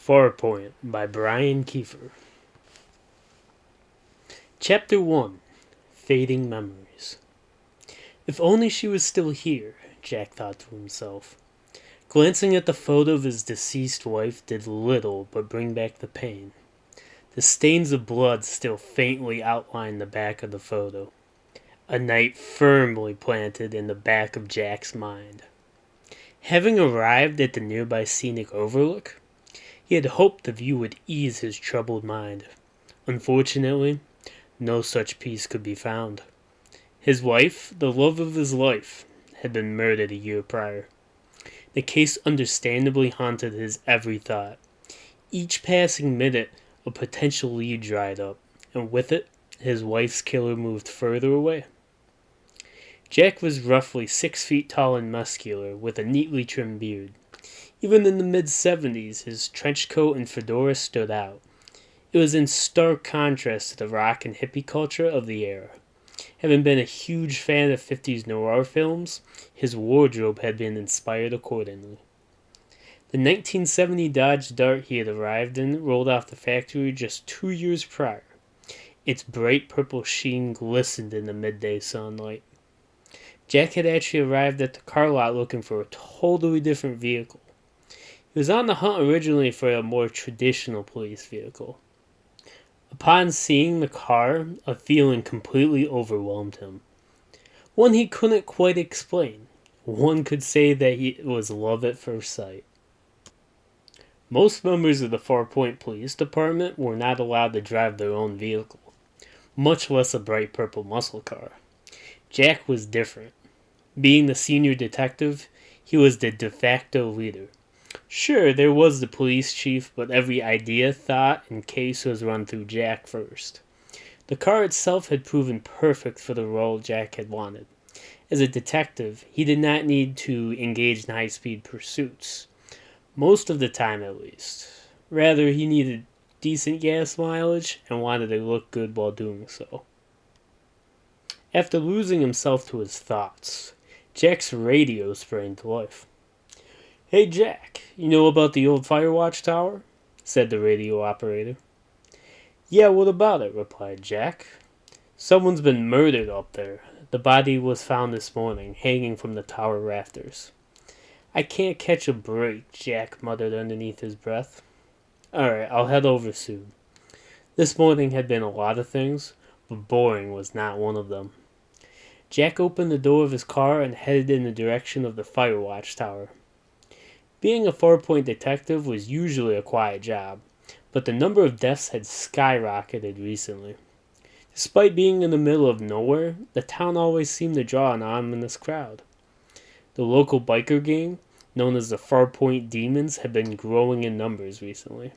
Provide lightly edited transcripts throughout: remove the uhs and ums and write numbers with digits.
Farpoint by Brian Kiefer. Chapter 1. Fading Memories. If only she was still here, Jack thought to himself. Glancing at the photo of his deceased wife did little but bring back the pain. The stains of blood still faintly outlined the back of the photo. A night firmly planted in the back of Jack's mind. Having arrived at the nearby scenic overlook, he had hoped the view would ease his troubled mind. Unfortunately, no such peace could be found. His wife, the love of his life, had been murdered a year prior. The case understandably haunted his every thought. Each passing minute, a potential lead dried up, and with it, his wife's killer moved further away. Jack was roughly 6 feet tall and muscular, with a neatly trimmed beard. Even in the mid-70s, his trench coat and fedora stood out. It was in stark contrast to the rock and hippie culture of the era. Having been a huge fan of 50s noir films, his wardrobe had been inspired accordingly. The 1970 Dodge Dart he had arrived in rolled off the factory just 2 years prior. Its bright purple sheen glistened in the midday sunlight. Jack had actually arrived at the car lot looking for a totally different vehicle. He was on the hunt originally for a more traditional police vehicle. Upon seeing the car, a feeling completely overwhelmed him. One he couldn't quite explain. One could say that it was love at first sight. Most members of the Farpoint Police Department were not allowed to drive their own vehicle, much less a bright purple muscle car. Jack was different. Being the senior detective, he was the de facto leader. Sure, there was the police chief, but every idea, thought, and case was run through Jack first. The car itself had proven perfect for the role Jack had wanted. As a detective, he did not need to engage in high-speed pursuits. Most of the time, at least. Rather, he needed decent gas mileage and wanted to look good while doing so. After losing himself to his thoughts, Jack's radio sprang to life. "Hey Jack, you know about the old Firewatch Tower?" said the radio operator. "Yeah, what about it?" replied Jack. "Someone's been murdered up there. The body was found this morning, hanging from the tower rafters." "I can't catch a break," Jack muttered underneath his breath. "Alright, I'll head over soon." This morning had been a lot of things, but boring was not one of them. Jack opened the door of his car and headed in the direction of the Firewatch Tower. Being a Farpoint detective was usually a quiet job, but the number of deaths had skyrocketed recently. Despite being in the middle of nowhere, the town always seemed to draw an ominous crowd. The local biker gang, known as the Farpoint Demons, had been growing in numbers recently.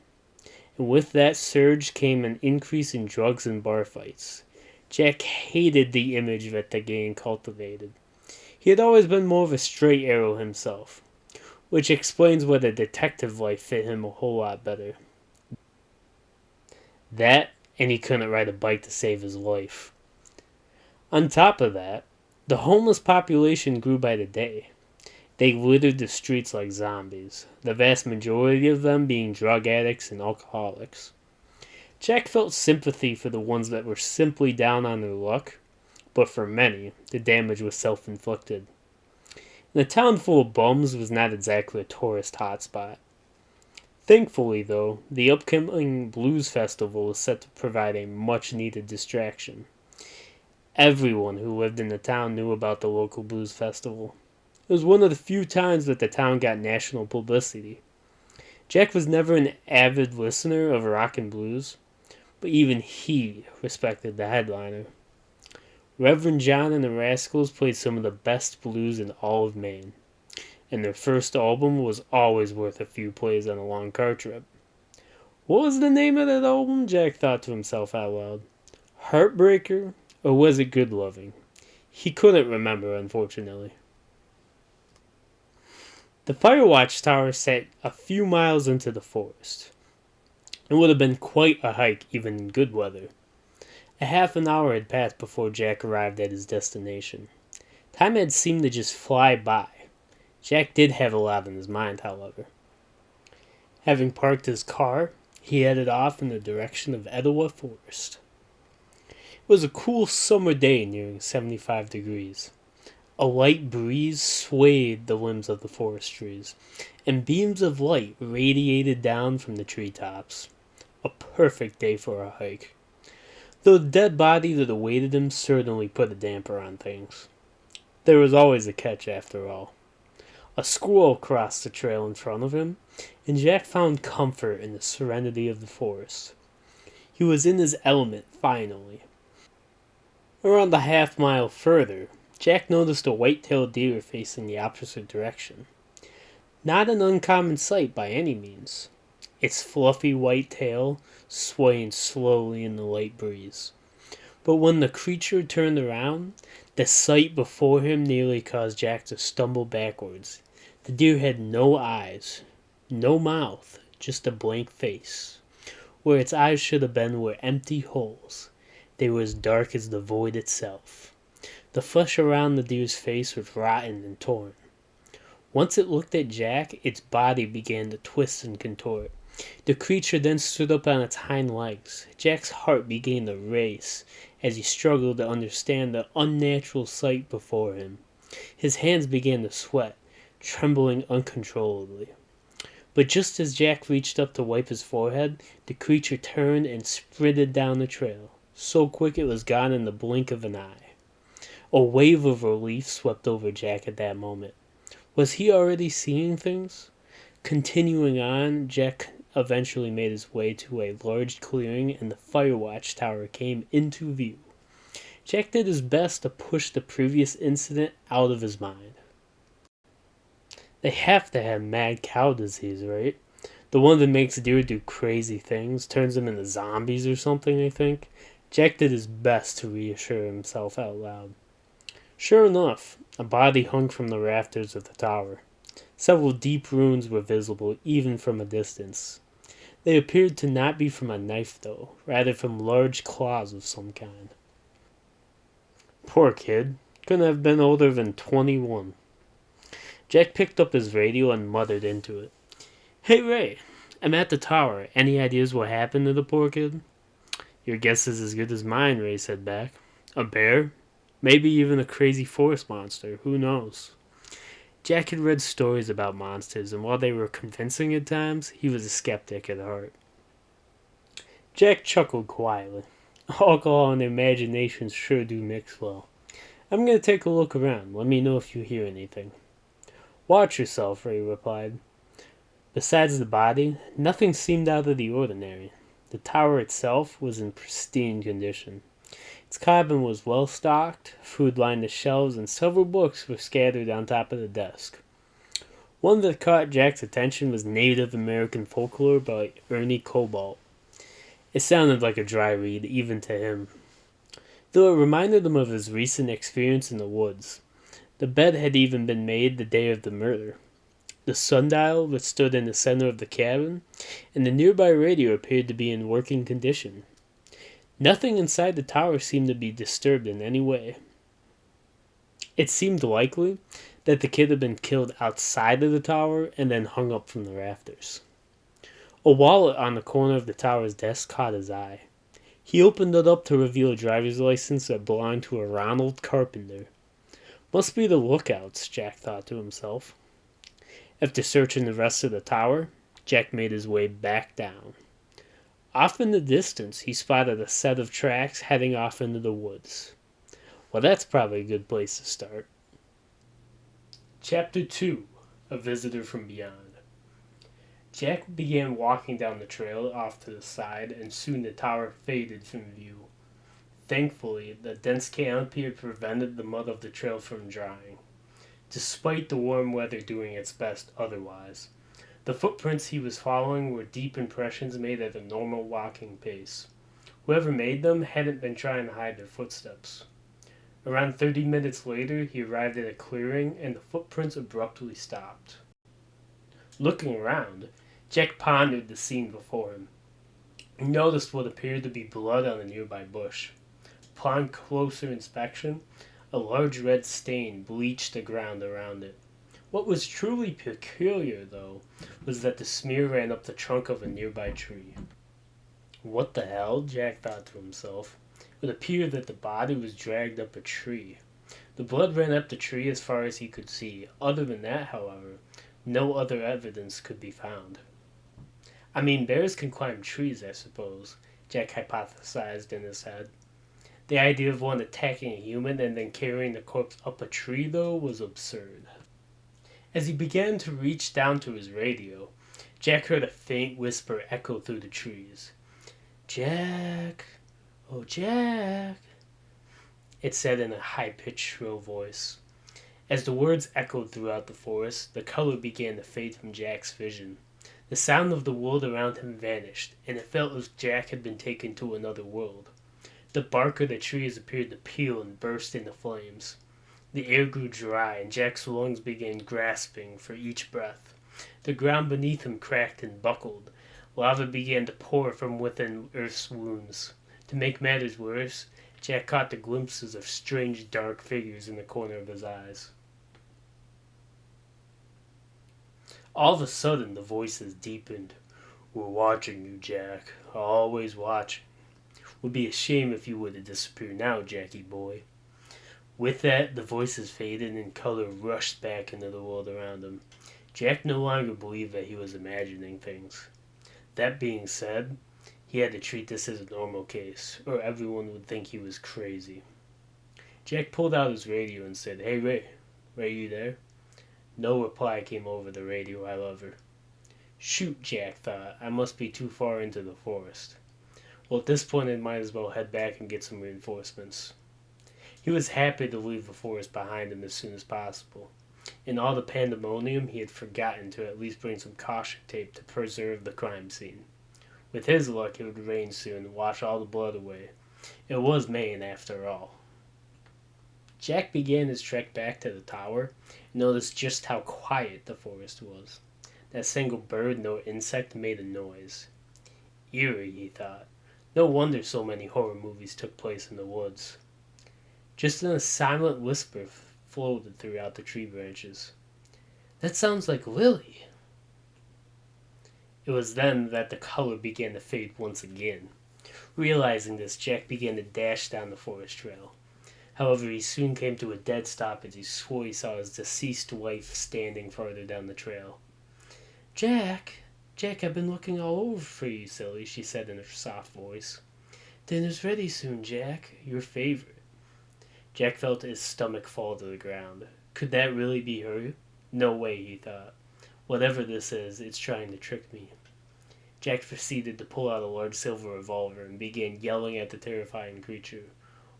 And with that surge came an increase in drugs and bar fights. Jack hated the image that the gang cultivated. He had always been more of a straight arrow himself, which explains why the detective life fit him a whole lot better. That, and he couldn't ride a bike to save his life. On top of that, the homeless population grew by the day. They littered the streets like zombies, the vast majority of them being drug addicts and alcoholics. Jack felt sympathy for the ones that were simply down on their luck, but for many, the damage was self-inflicted. And a town full of bums was not exactly a tourist hotspot. Thankfully, though, the upcoming Blues Festival was set to provide a much-needed distraction. Everyone who lived in the town knew about the local Blues Festival. It was one of the few times that the town got national publicity. Jack was never an avid listener of rock and blues, but even he respected the headliner. Reverend John and the Rascals played some of the best blues in all of Maine, and their first album was always worth a few plays on a long car trip. What was the name of that album? Jack thought to himself out loud. Heartbreaker? Or was it Good Loving? He couldn't remember, unfortunately. The Firewatch Tower sat a few miles into the forest. It would have been quite a hike even in good weather. A half an hour had passed before Jack arrived at his destination. Time had seemed to just fly by. Jack did have a lot on his mind, however. Having parked his car, he headed off in the direction of Etowah Forest. It was a cool summer day nearing 75 degrees. A light breeze swayed the limbs of the forest trees, and beams of light radiated down from the treetops. A perfect day for a hike. Though the dead body that awaited him certainly put a damper on things. There was always a catch after all. A squirrel crossed the trail in front of him, and Jack found comfort in the serenity of the forest. He was in his element, finally. Around a half-mile further, Jack noticed a white-tailed deer facing the opposite direction. Not an uncommon sight by any means. Its fluffy white tail swaying slowly in the light breeze. But when the creature turned around, the sight before him nearly caused Jack to stumble backwards. The deer had no eyes, no mouth, just a blank face. Where its eyes should have been were empty holes. They were as dark as the void itself. The flesh around the deer's face was rotten and torn. Once it looked at Jack, its body began to twist and contort. The creature then stood up on its hind legs. Jack's heart began to race as he struggled to understand the unnatural sight before him. His hands began to sweat, trembling uncontrollably. But just as Jack reached up to wipe his forehead, the creature turned and sprinted down the trail, so quick it was gone in the blink of an eye. A wave of relief swept over Jack at that moment. Was he already seeing things? Continuing on, Jack eventually made his way to a large clearing and the fire watch tower came into view. Jack did his best to push the previous incident out of his mind. They have to have mad cow disease, right? The one that makes deer do crazy things, turns them into zombies or something, I think. Jack did his best to reassure himself out loud. Sure enough, a body hung from the rafters of the tower. Several deep wounds were visible even from a distance. They appeared to not be from a knife, though, rather from large claws of some kind. Poor kid. Couldn't have been older than 21. Jack picked up his radio and muttered into it. "Hey Ray, I'm at the tower. Any ideas what happened to the poor kid?" "Your guess is as good as mine," Ray said back. "A bear? Maybe even a crazy forest monster. Who knows?" Jack had read stories about monsters, and while they were convincing at times, he was a skeptic at heart. Jack chuckled quietly. Alcohol and imagination sure do mix well. "I'm going to take a look around. Let me know if you hear anything." "Watch yourself," Ray replied. Besides the body, nothing seemed out of the ordinary. The tower itself was in pristine condition. Its cabin was well stocked, food lined the shelves, and several books were scattered on top of the desk. One that caught Jack's attention was Native American Folklore by Ernie Cobalt. It sounded like a dry read, even to him, though it reminded him of his recent experience in the woods. The bed had even been made the day of the murder. The sundial that stood in the center of the cabin, and the nearby radio appeared to be in working condition. Nothing inside the tower seemed to be disturbed in any way. It seemed likely that the kid had been killed outside of the tower and then hung up from the rafters. A wallet on the corner of the tower's desk caught his eye. He opened it up to reveal a driver's license that belonged to a Ronald Carpenter. Must be the lookouts, Jack thought to himself. After searching the rest of the tower, Jack made his way back down. Off in the distance, he spotted a set of tracks heading off into the woods. Well, that's probably a good place to start. Chapter 2. A Visitor from Beyond. Jack began walking down the trail off to the side, and soon the tower faded from view. Thankfully, the dense canopy had prevented the mud of the trail from drying, despite the warm weather doing its best otherwise. The footprints he was following were deep impressions made at a normal walking pace. Whoever made them hadn't been trying to hide their footsteps. Around 30 minutes later, he arrived at a clearing, and the footprints abruptly stopped. Looking around, Jack pondered the scene before him. He noticed what appeared to be blood on a nearby bush. Upon closer inspection, a large red stain bleached the ground around it. What was truly peculiar, though, was that the smear ran up the trunk of a nearby tree. What the hell? Jack thought to himself. It appeared that the body was dragged up a tree. The blood ran up the tree as far as he could see. Other than that, however, no other evidence could be found. I mean, bears can climb trees, I suppose, Jack hypothesized in his head. The idea of one attacking a human and then carrying the corpse up a tree, though, was absurd. As he began to reach down to his radio, Jack heard a faint whisper echo through the trees. "Jack! Oh, Jack!" it said in a high-pitched, shrill voice. As the words echoed throughout the forest, the color began to fade from Jack's vision. The sound of the world around him vanished, and it felt as if Jack had been taken to another world. The bark of the trees appeared to peel and burst into flames. The air grew dry, and Jack's lungs began grasping for each breath. The ground beneath him cracked and buckled. Lava began to pour from within Earth's wounds. To make matters worse, Jack caught the glimpses of strange dark figures in the corner of his eyes. All of a sudden, the voices deepened. "We're watching you, Jack. Always watching. Would be a shame if you were to disappear now, Jackie boy." With that, the voices faded and color rushed back into the world around him. Jack no longer believed that he was imagining things. That being said, he had to treat this as a normal case, or everyone would think he was crazy. Jack pulled out his radio and said, "Hey Ray, Ray, you there?" No reply came over the radio, however. Shoot, Jack thought, I must be too far into the forest. Well, at this point I might as well head back and get some reinforcements. He was happy to leave the forest behind him as soon as possible. In all the pandemonium, he had forgotten to at least bring some caution tape to preserve the crime scene. With his luck, it would rain soon and wash all the blood away. It was Maine, after all. Jack began his trek back to the tower and noticed just how quiet the forest was. Not a single bird nor insect made a noise. Eerie, he thought. No wonder so many horror movies took place in the woods. Just then a silent whisper floated throughout the tree branches. "That sounds like Lily." It was then that the color began to fade once again. Realizing this, Jack began to dash down the forest trail. However, he soon came to a dead stop as he swore he saw his deceased wife standing farther down the trail. Jack, I've been looking all over for you, silly," she said in her soft voice. "Dinner's ready soon, Jack. Your favorite." Jack felt his stomach fall to the ground. Could that really be her? No way, he thought. Whatever this is, it's trying to trick me. Jack proceeded to pull out a large silver revolver and began yelling at the terrifying creature.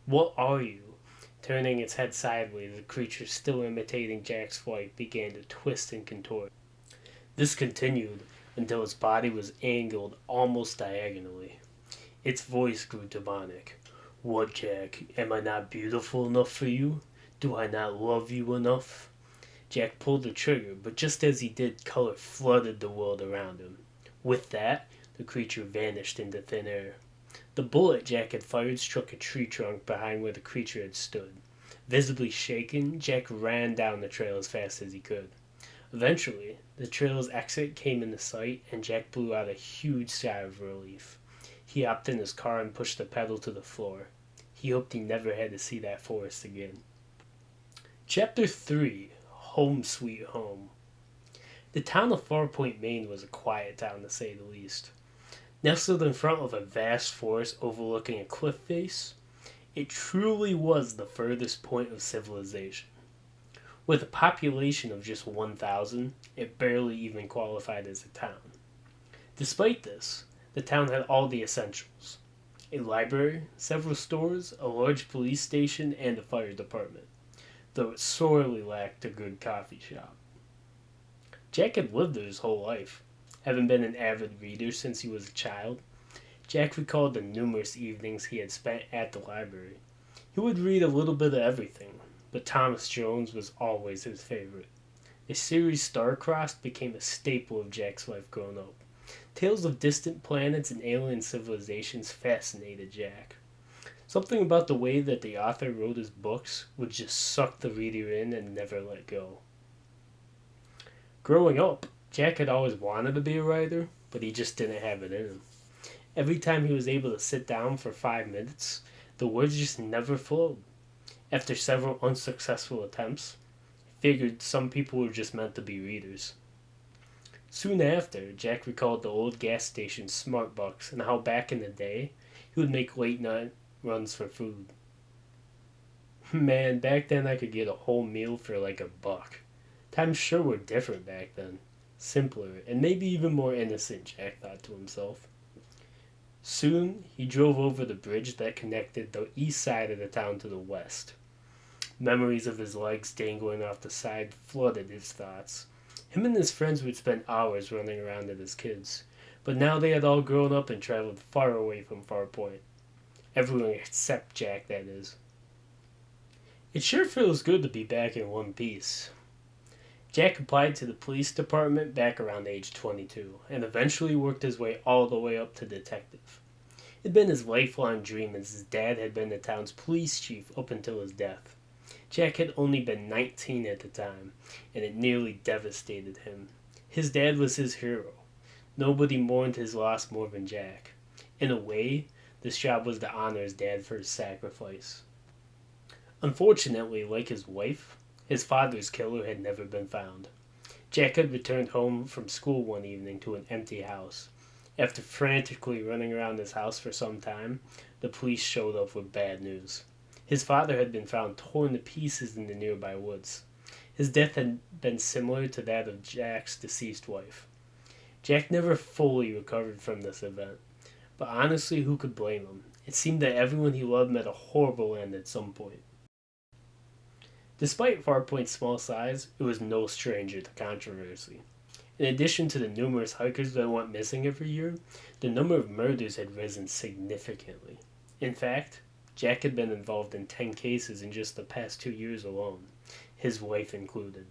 "What are you?" Turning its head sideways, the creature, still imitating Jack's flight, began to twist and contort. This continued until its body was angled almost diagonally. Its voice grew demonic. "What, Jack? Am I not beautiful enough for you? Do I not love you enough?" Jack pulled the trigger, but just as he did, color flooded the world around him. With that, the creature vanished into thin air. The bullet Jack had fired struck a tree trunk behind where the creature had stood. Visibly shaken, Jack ran down the trail as fast as he could. Eventually, the trail's exit came into sight, and Jack blew out a huge sigh of relief. He hopped in his car and pushed the pedal to the floor. He hoped he never had to see that forest again. Chapter 3. Home Sweet Home. The town of Farpoint, Maine was a quiet town to say the least. Nestled in front of a vast forest overlooking a cliff face, it truly was the furthest point of civilization. With a population of just 1,000, it barely even qualified as a town. Despite this, the town had all the essentials: a library, several stores, a large police station, and a fire department, though it sorely lacked a good coffee shop. Jack had lived there his whole life. Having been an avid reader since he was a child, Jack recalled the numerous evenings he had spent at the library. He would read a little bit of everything, but Thomas Jones was always his favorite. The series Star-Crossed became a staple of Jack's life growing up. Tales of distant planets and alien civilizations fascinated Jack. Something about the way that the author wrote his books would just suck the reader in and never let go. Growing up, Jack had always wanted to be a writer, but he just didn't have it in him. Every time he was able to sit down for 5 minutes, the words just never flowed. After several unsuccessful attempts, he figured some people were just meant to be readers. Soon after, Jack recalled the old gas station Smart Bucks and how back in the day, he would make late night runs for food. Man, back then I could get a whole meal for like $1. Times sure were different back then. Simpler, and maybe even more innocent, Jack thought to himself. Soon, he drove over the bridge that connected the east side of the town to the west. Memories of his legs dangling off the side flooded his thoughts. Him and his friends would spend hours running around as kids, but now they had all grown up and traveled far away from Farpoint. Everyone except Jack, that is. It sure feels good to be back in one piece. Jack applied to the police department back around age 22, and eventually worked his way all the way up to detective. It had been his lifelong dream, as his dad had been the town's police chief up until his death. Jack had only been 19 at the time, and it nearly devastated him. His dad was his hero. Nobody mourned his loss more than Jack. In a way, this job was to honor his dad for his sacrifice. Unfortunately, like his wife, his father's killer had never been found. Jack had returned home from school one evening to an empty house. After frantically running around his house for some time, the police showed up with bad news. His father had been found torn to pieces in the nearby woods. His death had been similar to that of Jack's deceased wife. Jack never fully recovered from this event, but honestly, who could blame him? It seemed that everyone he loved met a horrible end at some point. Despite Farpoint's small size, it was no stranger to controversy. In addition to the numerous hikers that went missing every year, the number of murders had risen significantly. In fact, Jack had been involved in 10 cases in just the past 2 years alone, his wife included.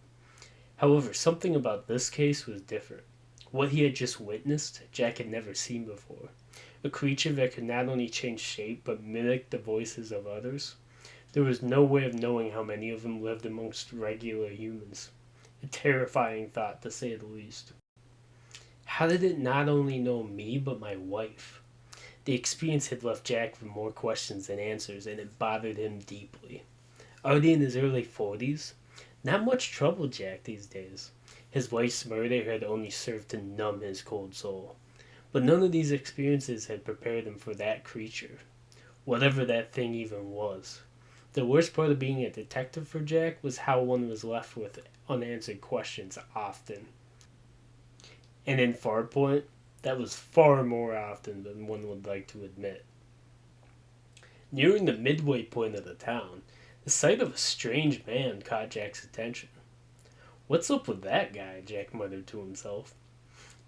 However, something about this case was different. What he had just witnessed, Jack had never seen before. A creature that could not only change shape but mimic the voices of others. There was no way of knowing how many of them lived amongst regular humans. A terrifying thought, to say the least. How did it not only know me, but my wife? The experience had left Jack with more questions than answers, and it bothered him deeply. Already in his early 40s, not much troubled Jack these days. His wife's murder had only served to numb his cold soul. But none of these experiences had prepared him for that creature, whatever that thing even was. The worst part of being a detective for Jack was how one was left with unanswered questions often. And in Farpoint, that was far more often than one would like to admit. Nearing the midway point of the town, the sight of a strange man caught Jack's attention. "What's up with that guy?" Jack muttered to himself.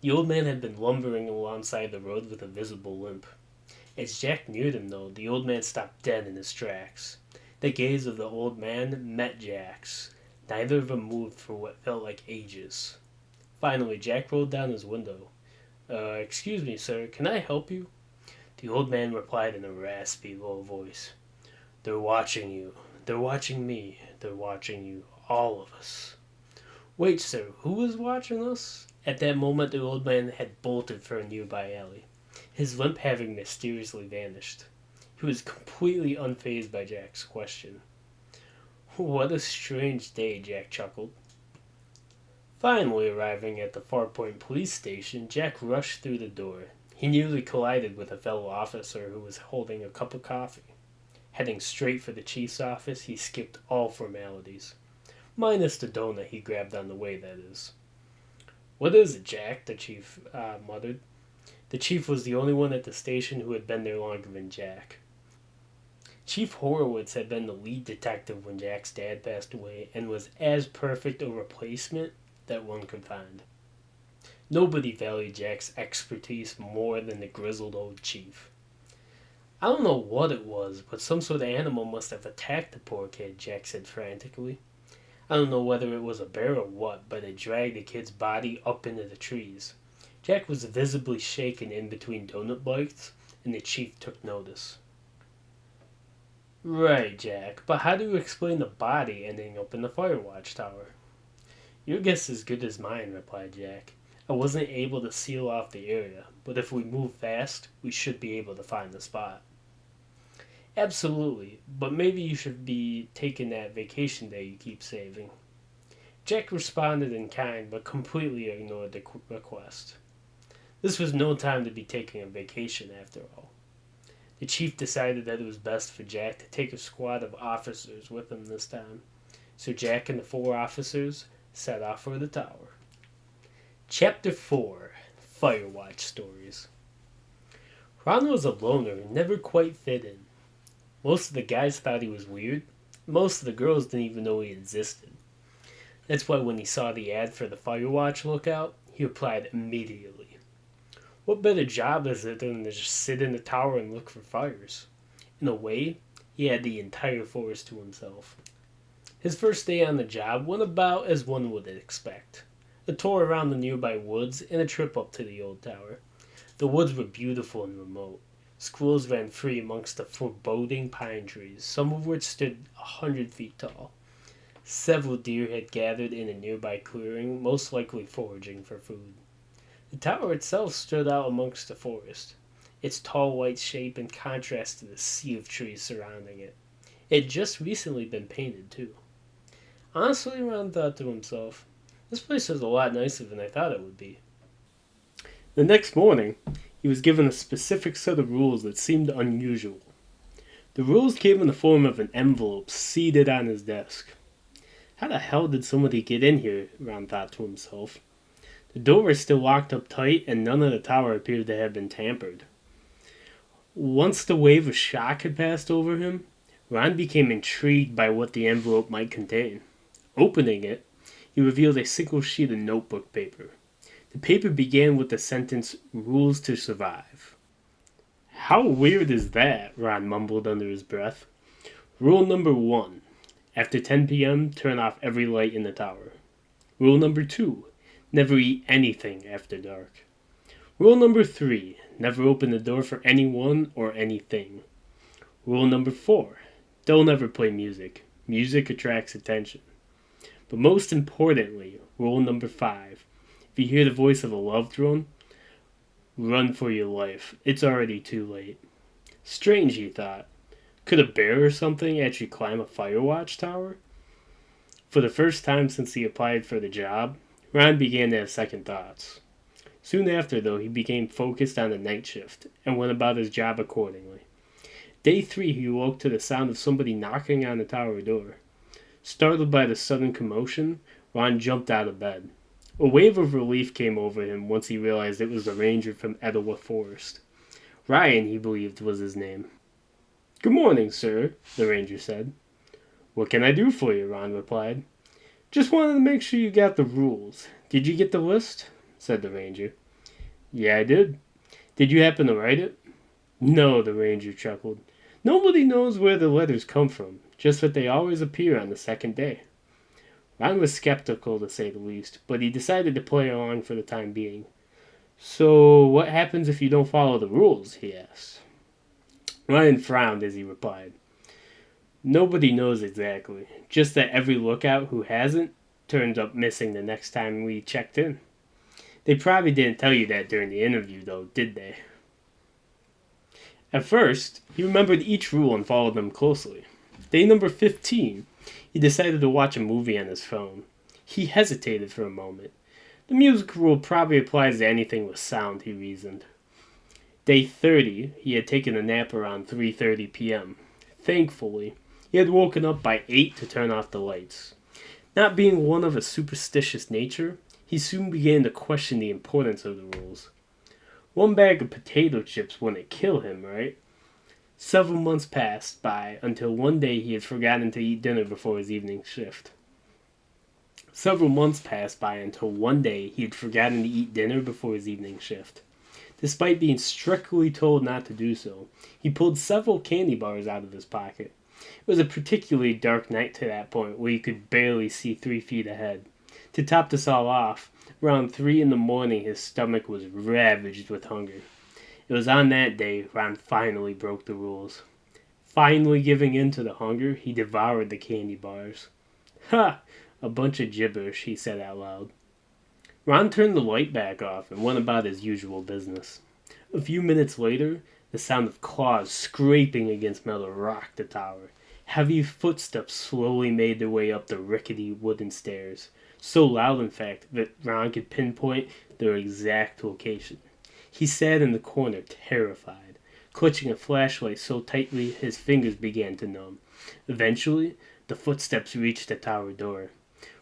The old man had been lumbering alongside the road with a visible limp. As Jack neared him, though, the old man stopped dead in his tracks. The gaze of the old man met Jack's. Neither of them moved for what felt like ages. Finally, Jack rolled down his window. Excuse me, sir, can I help you?" The old man replied in a raspy, low voice. "They're watching you. They're watching me. They're watching you. All of us." "Wait, sir, who is watching us?" At that moment, the old man had bolted for a nearby alley, his limp having mysteriously vanished. He was completely unfazed by Jack's question. "What a strange day," Jack chuckled. Finally arriving at the Farpoint police station, Jack rushed through the door. He nearly collided with a fellow officer who was holding a cup of coffee. Heading straight for the chief's office, he skipped all formalities. Minus the donut he grabbed on the way, that is. "What is it, Jack?" the chief muttered. The chief was the only one at the station who had been there longer than Jack. Chief Horowitz had been the lead detective when Jack's dad passed away, and was as perfect a replacement that one could find. Nobody valued Jack's expertise more than the grizzled old chief. "I don't know what it was, but some sort of animal must have attacked the poor kid," Jack said frantically. "I don't know whether it was a bear or what, but it dragged the kid's body up into the trees." Jack was visibly shaken in between donut bites, and the chief took notice. "Right, Jack, but how do you explain the body ending up in the fire watch tower?" "Your guess is as good as mine," replied Jack. I wasn't able to seal off the area, but if we move fast, we should be able to find the spot. Absolutely, but maybe you should be taking that vacation day you keep saving. Jack responded in kind, but completely ignored the request. This was no time to be taking a vacation, after all. The chief decided that it was best for Jack to take a squad of officers with him this time, so Jack and the 4 officers set off for the tower. Chapter 4: Firewatch Stories. Ron was a loner and never quite fit in. Most of the guys thought he was weird. Most of the girls didn't even know he existed. That's why when he saw the ad for the Firewatch lookout, he applied immediately. What better job is it than to just sit in the tower and look for fires? In a way, he had the entire forest to himself. His first day on the job went about as one would expect. A tour around the nearby woods and a trip up to the old tower. The woods were beautiful and remote. Squirrels ran free amongst the foreboding pine trees, some of which stood 100 feet tall. Several deer had gathered in a nearby clearing, most likely foraging for food. The tower itself stood out amongst the forest, its tall white shape in contrast to the sea of trees surrounding it. It had just recently been painted, too. Honestly, Ron thought to himself, this place is a lot nicer than I thought it would be. The next morning, he was given a specific set of rules that seemed unusual. The rules came in the form of an envelope seated on his desk. How the hell did somebody get in here, Ron thought to himself. The door was still locked up tight, and none of the tower appeared to have been tampered. Once the wave of shock had passed over him, Ron became intrigued by what the envelope might contain. Opening it, he revealed a single sheet of notebook paper. The paper began with the sentence, "Rules to survive." How weird is that? Ron mumbled under his breath. Rule number 1. After 10 p.m., turn off every light in the tower. Rule number 2. Never eat anything after dark. Rule number 3. Never open the door for anyone or anything. Rule number 4. Don't ever play music. Music attracts attention. But most importantly, rule number 5. If you hear the voice of a loved one, run for your life. It's already too late. Strange, he thought. Could a bear or something actually climb a firewatch tower? For the first time since he applied for the job, Ron began to have second thoughts. Soon after, though, he became focused on the night shift and went about his job accordingly. Day 3, he woke to the sound of somebody knocking on the tower door. Startled by the sudden commotion, Ron jumped out of bed. A wave of relief came over him once he realized it was the ranger from Etowah Forest. Ryan, he believed, was his name. "Good morning, sir," the ranger said. "What can I do for you?" Ron replied. "Just wanted to make sure you got the rules. Did you get the list?" said the ranger. "Yeah, I did. Did you happen to write it?" "No," the ranger chuckled. "Nobody knows where the letters come from, just that they always appear on the second day." Ron was skeptical, to say the least, but he decided to play along for the time being. "So, what happens if you don't follow the rules?" he asked. Ryan frowned as he replied. "Nobody knows exactly, just that every lookout who hasn't turns up missing the next time we checked in. They probably didn't tell you that during the interview, though, did they?" At first, he remembered each rule and followed them closely. Day number 15, he decided to watch a movie on his phone. He hesitated for a moment. The music rule probably applies to anything with sound, he reasoned. Day 30, he had taken a nap around 3:30 p.m. Thankfully, he had woken up by 8 to turn off the lights. Not being one of a superstitious nature, he soon began to question the importance of the rules. One bag of potato chips wouldn't kill him, right? Several months passed by until one day he had forgotten to eat dinner before his evening shift. Despite being strictly told not to do so, he pulled several candy bars out of his pocket. It was a particularly dark night to that point, where he could barely see 3 feet ahead. To top this all off, around 3 in the morning his stomach was ravaged with hunger. It was on that day Ron finally broke the rules. Finally giving in to the hunger, he devoured the candy bars. "Ha! A bunch of gibberish," he said out loud. Ron turned the light back off and went about his usual business. A few minutes later, the sound of claws scraping against metal rocked the tower. Heavy footsteps slowly made their way up the rickety wooden stairs, so loud in fact that Ron could pinpoint their exact location. He sat in the corner, terrified, clutching a flashlight so tightly his fingers began to numb. Eventually, the footsteps reached the tower door.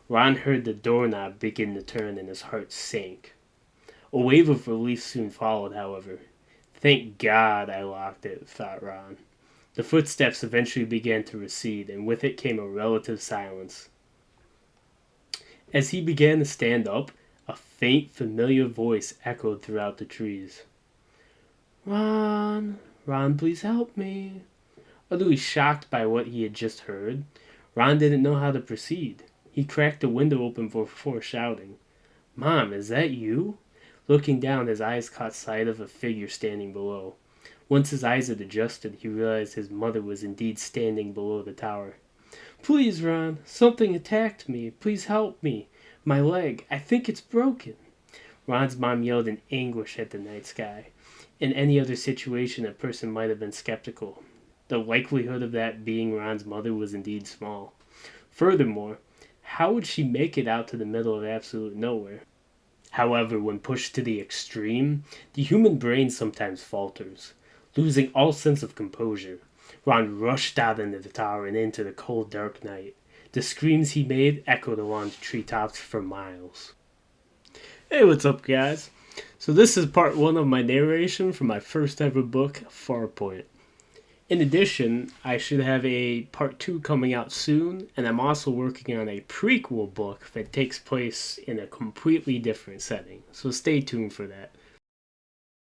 Ron heard the doorknob begin to turn and his heart sank. A wave of relief soon followed, however. Thank God I locked it, thought Ron. The footsteps eventually began to recede, and with it came a relative silence. As he began to stand up, a faint, familiar voice echoed throughout the trees. Ron, Ron, please help me. Utterly shocked by what he had just heard, Ron didn't know how to proceed. He cracked the window open before shouting, Mom, is that you? Looking down, his eyes caught sight of a figure standing below. Once his eyes had adjusted, he realized his mother was indeed standing below the tower. Please, Ron, something attacked me. Please help me. My leg, I think it's broken. Ron's mom yelled in anguish at the night sky. In any other situation, a person might have been skeptical. The likelihood of that being Ron's mother was indeed small. Furthermore, how would she make it out to the middle of absolute nowhere? However, when pushed to the extreme, the human brain sometimes falters. Losing all sense of composure, Ron rushed out into the tower and into the cold, dark night. The screams he made echoed along the treetops for miles. Hey, what's up, guys? So this is part 1 of my narration for my first ever book, Farpoint. In addition, I should have a part 2 coming out soon, and I'm also working on a prequel book that takes place in a completely different setting, so stay tuned for that.